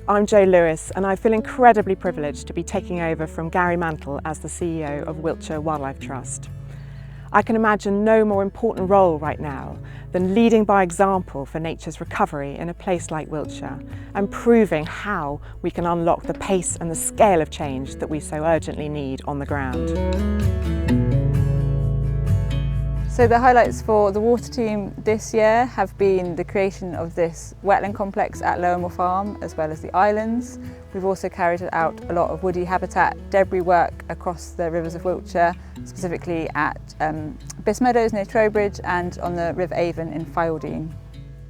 I'm Jo Lewis and I feel incredibly privileged to be taking over from Gary Mantle as the CEO of Wiltshire Wildlife Trust. I can imagine no more important role right now than leading by example for nature's recovery in a place like Wiltshire and proving how we can unlock the pace and the scale of change that we so urgently need on the ground. So the highlights for the water team this year have been the creation of this wetland complex at Lowermoor Farm as well as the islands. We've also carried out a lot of woody habitat debris work across the rivers of Wiltshire, specifically at Biss Meadows near Trowbridge and on the River Avon in Fyaldene.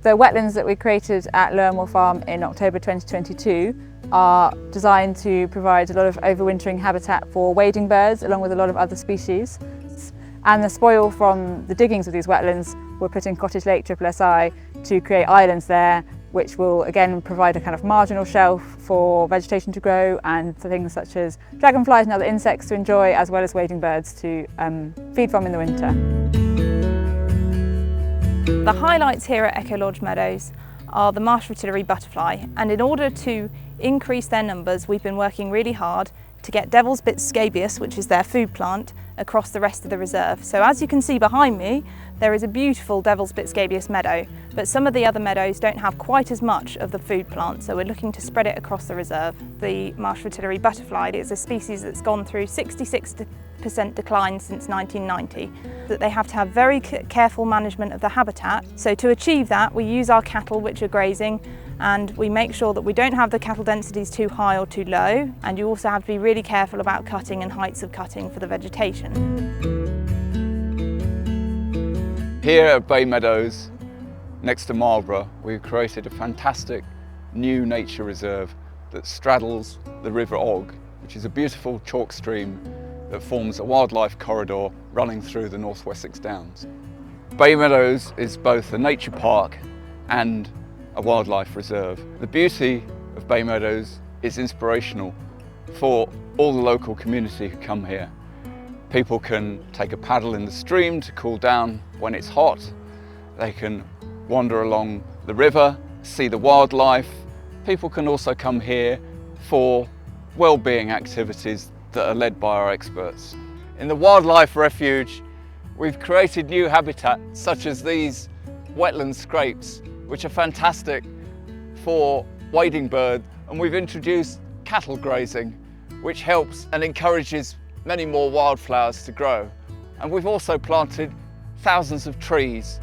The wetlands that we created at Lowermoor Farm in October 2022 are designed to provide a lot of overwintering habitat for wading birds along with a lot of other species. And the spoil from the diggings of these wetlands were put in Cottage Lake SSI to create islands there, which will again provide a kind of marginal shelf for vegetation to grow and for things such as dragonflies and other insects to enjoy, as well as wading birds to feed from in the winter. The highlights here at Echo Lodge Meadows are the marsh fritillary butterfly, and in order to increase their numbers we've been working really hard to get Devil's Bit scabious, which is their food plant, across the rest of the reserve. So as you can see behind me, there is a beautiful Devil's Bit scabious meadow, but some of the other meadows don't have quite as much of the food plant, so we're looking to spread it across the reserve. The marsh fritillary butterfly is a species that's gone through 66% decline since 1990. That they have to have very careful management of the habitat. So to achieve that, we use our cattle which are grazing, and we make sure that we don't have the cattle densities too high or too low, and you also have to be really careful about cutting and heights of cutting for the vegetation. Here at Bay Meadows, next to Marlborough, we've created a fantastic new nature reserve that straddles the River Og, which is a beautiful chalk stream that forms a wildlife corridor running through the North Wessex Downs. Bay Meadows is both a nature park and a wildlife reserve. The beauty of Bay Meadows is inspirational for all the local community who come here. People can take a paddle in the stream to cool down when it's hot. They can wander along the river, see the wildlife. People can also come here for well-being activities that are led by our experts. In the Wildlife Refuge, we've created new habitat such as these wetland scrapes, which are fantastic for wading bird, and we've introduced cattle grazing, which helps and encourages many more wildflowers to grow. And we've also planted thousands of trees.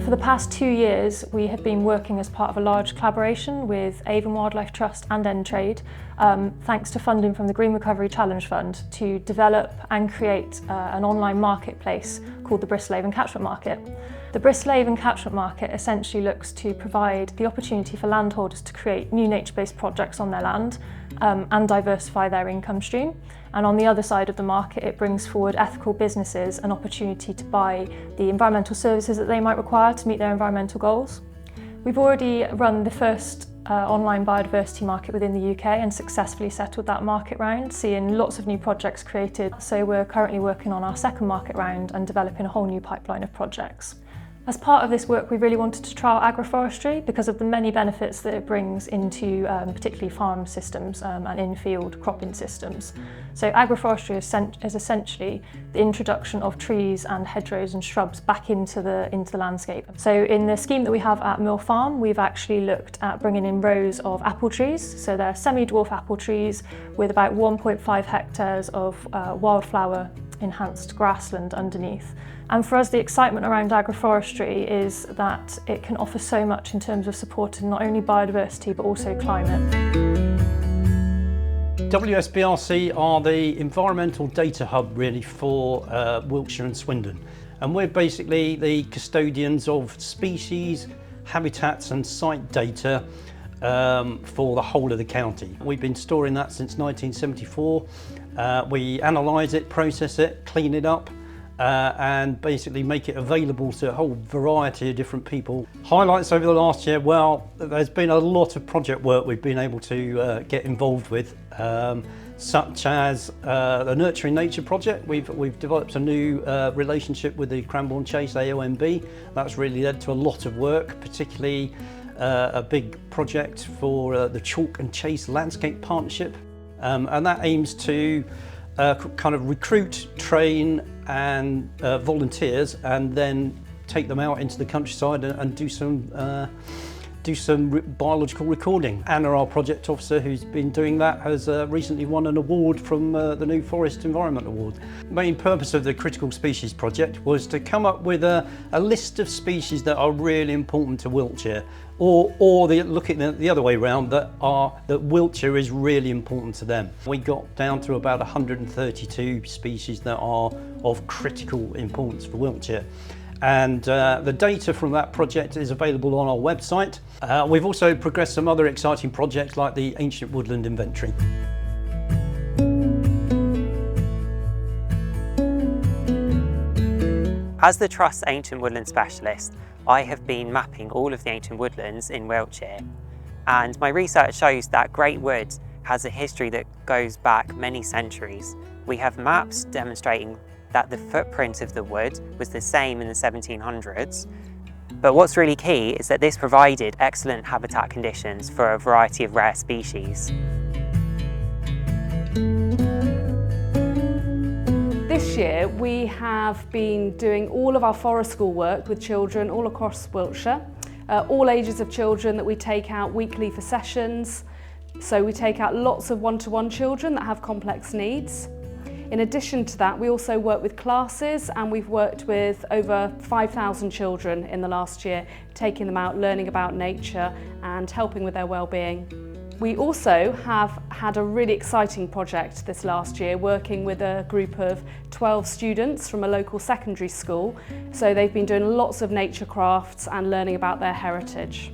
For the past 2 years, we have been working as part of a large collaboration with Avon Wildlife Trust and Entrade, thanks to funding from the Green Recovery Challenge Fund, to develop and create an online marketplace called the Bristol Avon Catchment Market. The Bristol Avon Catchment Market essentially looks to provide the opportunity for landholders to create new nature-based projects on their land and diversify their income stream. And on the other side of the market, it brings forward ethical businesses an opportunity to buy the environmental services that they might require to meet their environmental goals. We've already run the first online biodiversity market within the UK and successfully settled that market round, seeing lots of new projects created. So we're currently working on our second market round and developing a whole new pipeline of projects. As part of this work, we really wanted to trial agroforestry because of the many benefits that it brings into particularly farm systems and in-field cropping systems. So agroforestry is essentially the introduction of trees and hedgerows and shrubs back into the landscape. So in the scheme that we have at Mill Farm, we've actually looked at bringing in rows of apple trees. So they're semi-dwarf apple trees with about 1.5 hectares of wildflower enhanced grassland underneath. And for us, the excitement around agroforestry is that it can offer so much in terms of supporting not only biodiversity but also climate. WSBRC are the environmental data hub really for Wiltshire and Swindon, and we're basically the custodians of species, habitats and site data for the whole of the county. We've been storing that since 1974. We analyse it, process it, clean it up, and basically make it available to a whole variety of different people. Highlights over the last year, well, there's been a lot of project work we've been able to get involved with, such as the Nurturing Nature project. We've developed a new relationship with the Cranbourne Chase AOMB. That's really led to a lot of work, particularly a big project for the Chalk and Chase Landscape Partnership, and that aims to kind of recruit, train and volunteers, and then take them out into the countryside and do some biological recording. Anna, our project officer who's been doing that, has recently won an award from the New Forest Environment Award. The main purpose of the Critical Species Project was to come up with a list of species that are really important to Wiltshire, or looking at the other way around, that Wiltshire is really important to them. We got down to about 132 species that are of critical importance for Wiltshire. And the data from that project is available on our website. We've also progressed some other exciting projects like the Ancient Woodland Inventory. As the Trust's Ancient Woodland Specialist, I have been mapping all of the ancient woodlands in Wiltshire, and my research shows that Great Wood has a history that goes back many centuries. We have maps demonstrating that the footprint of the wood was the same in the 1700s, but what's really key is that this provided excellent habitat conditions for a variety of rare species. This year we have been doing all of our forest school work with children all across Wiltshire, all ages of children that we take out weekly for sessions. So we take out lots of one-to-one children that have complex needs. In addition to that, we also work with classes, and we've worked with over 5,000 children in the last year, taking them out, learning about nature and helping with their well-being. We also have had a really exciting project this last year, working with a group of 12 students from a local secondary school. So they've been doing lots of nature crafts and learning about their heritage.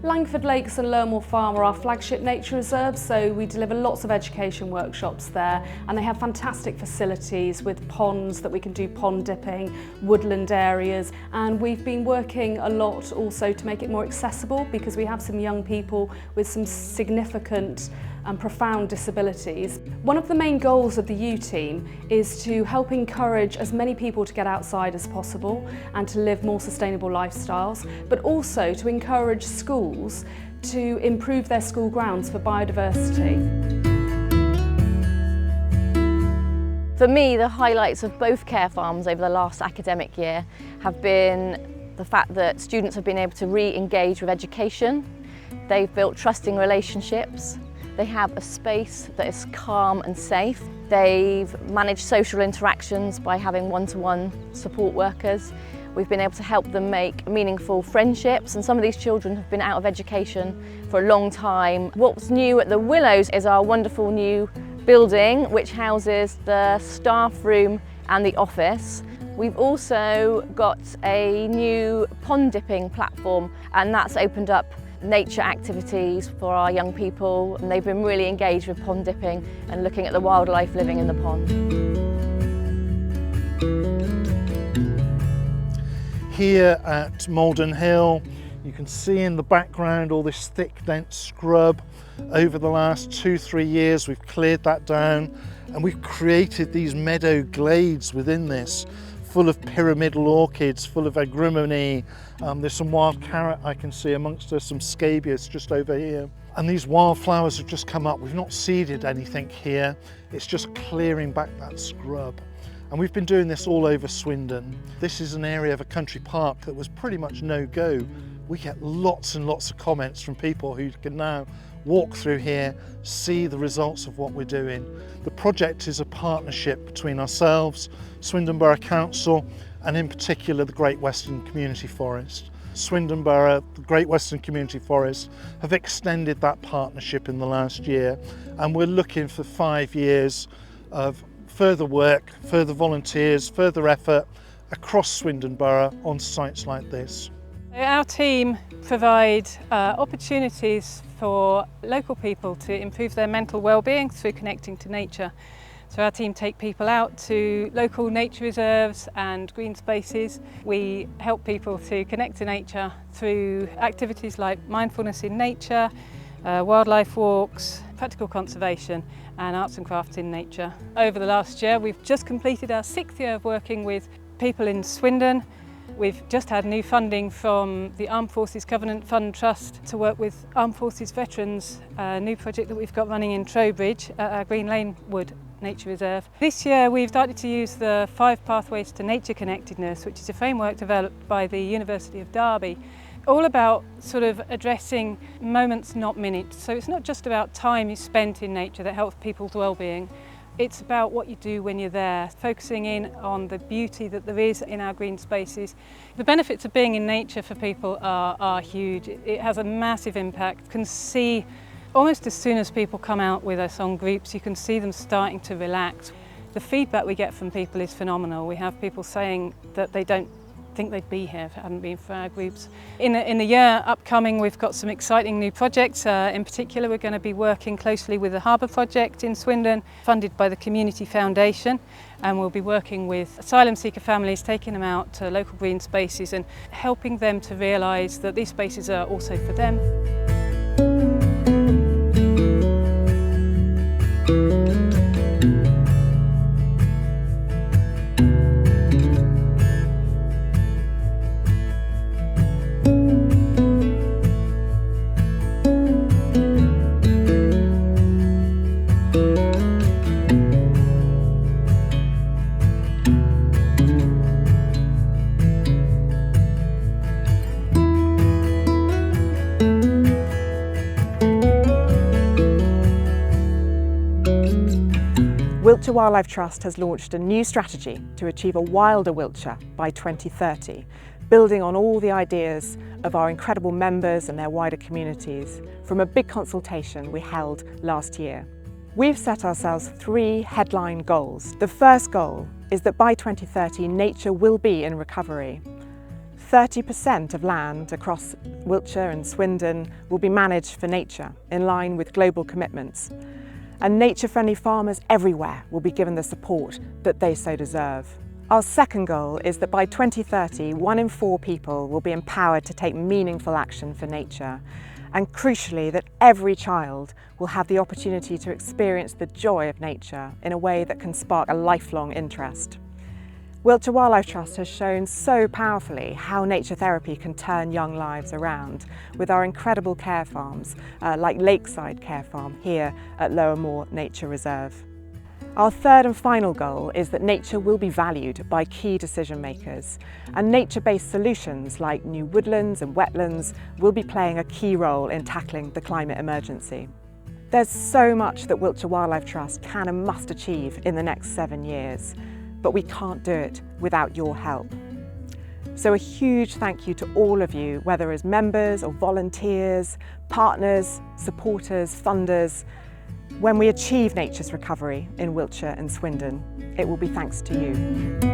Langford Lakes and Lowermoor Farm are our flagship nature reserves, so we deliver lots of education workshops there, and they have fantastic facilities with ponds that we can do pond dipping, woodland areas, and we've been working a lot also to make it more accessible, because we have some young people with some significant and profound disabilities. One of the main goals of the U team is to help encourage as many people to get outside as possible and to live more sustainable lifestyles, but also to encourage schools to improve their school grounds for biodiversity. For me, the highlights of both care farms over the last academic year have been the fact that students have been able to re-engage with education. They've built trusting relationships. They have a space that is calm and safe. They've managed social interactions by having one-to-one support workers. We've been able to help them make meaningful friendships, and some of these children have been out of education for a long time. What's new at the Willows is our wonderful new building, which houses the staff room and the office. We've also got a new pond dipping platform, and that's opened up nature activities for our young people, and they've been really engaged with pond dipping and looking at the wildlife living in the pond. Here at Malden Hill, you can see in the background all this thick, dense scrub. Over the last 2-3 years, we've cleared that down, and we've created these meadow glades within this, full of pyramidal orchids, full of agrimony. There's some wild carrot I can see amongst us, some scabious just over here. And these wildflowers have just come up. We've not seeded anything here. It's just clearing back that scrub. And we've been doing this all over Swindon. This is an area of a country park that was pretty much no-go. We get lots and lots of comments from people who can now walk through here, see the results of what we're doing. The project is a partnership between ourselves, Swindon Borough Council, and in particular the Great Western Community Forest. Swindon Borough, the Great Western Community Forest, have extended that partnership in the last year, and we're looking for 5 years of further work, further volunteers, further effort across Swindon Borough on sites like this. Our team provide opportunities for local people to improve their mental well-being through connecting to nature. So our team take people out to local nature reserves and green spaces. We help people to connect to nature through activities like mindfulness in nature, wildlife walks, practical conservation and arts and crafts in nature. Over the last year we've just completed our 6th year of working with people in Swindon. We've just had new funding from the Armed Forces Covenant Fund Trust to work with Armed Forces veterans, a new project that we've got running in Trowbridge at our Green Lane Wood Nature Reserve. This year we've started to use the 5 Pathways to Nature Connectedness, which is a framework developed by the University of Derby, all about sort of addressing moments, not minutes. So it's not just about time you spent in nature that helps people's well-being. It's about what you do when you're there, focusing in on the beauty that there is in our green spaces. The benefits of being in nature for people are huge. It has a massive impact. You can see almost as soon as people come out with us on groups, you can see them starting to relax. The feedback we get from people is phenomenal. We have people saying that they don't think they'd be here if it hadn't been for our groups. In the year upcoming, we've got some exciting new projects. In particular, we're going to be working closely with the Harbour Project in Swindon, funded by the Community Foundation, and we'll be working with asylum seeker families, taking them out to local green spaces and helping them to realise that these spaces are also for them. Wiltshire Wildlife Trust has launched a new strategy to achieve a wilder Wiltshire by 2030, building on all the ideas of our incredible members and their wider communities from a big consultation we held last year. We've set ourselves 3 headline goals. The first goal is that by 2030 nature will be in recovery. 30% of land across Wiltshire and Swindon will be managed for nature in line with global commitments. And nature-friendly farmers everywhere will be given the support that they so deserve. Our second goal is that by 2030, 1 in 4 people will be empowered to take meaningful action for nature. And crucially, that every child will have the opportunity to experience the joy of nature in a way that can spark a lifelong interest. Wiltshire Wildlife Trust has shown so powerfully how nature therapy can turn young lives around with our incredible care farms, like Lakeside Care Farm here at Lower Moor Nature Reserve. Our third and final goal is that nature will be valued by key decision makers, and nature-based solutions like new woodlands and wetlands will be playing a key role in tackling the climate emergency. There's so much that Wiltshire Wildlife Trust can and must achieve in the next 7 years. But we can't do it without your help. So a huge thank you to all of you, whether as members or volunteers, partners, supporters, funders. When we achieve nature's recovery in Wiltshire and Swindon, it will be thanks to you.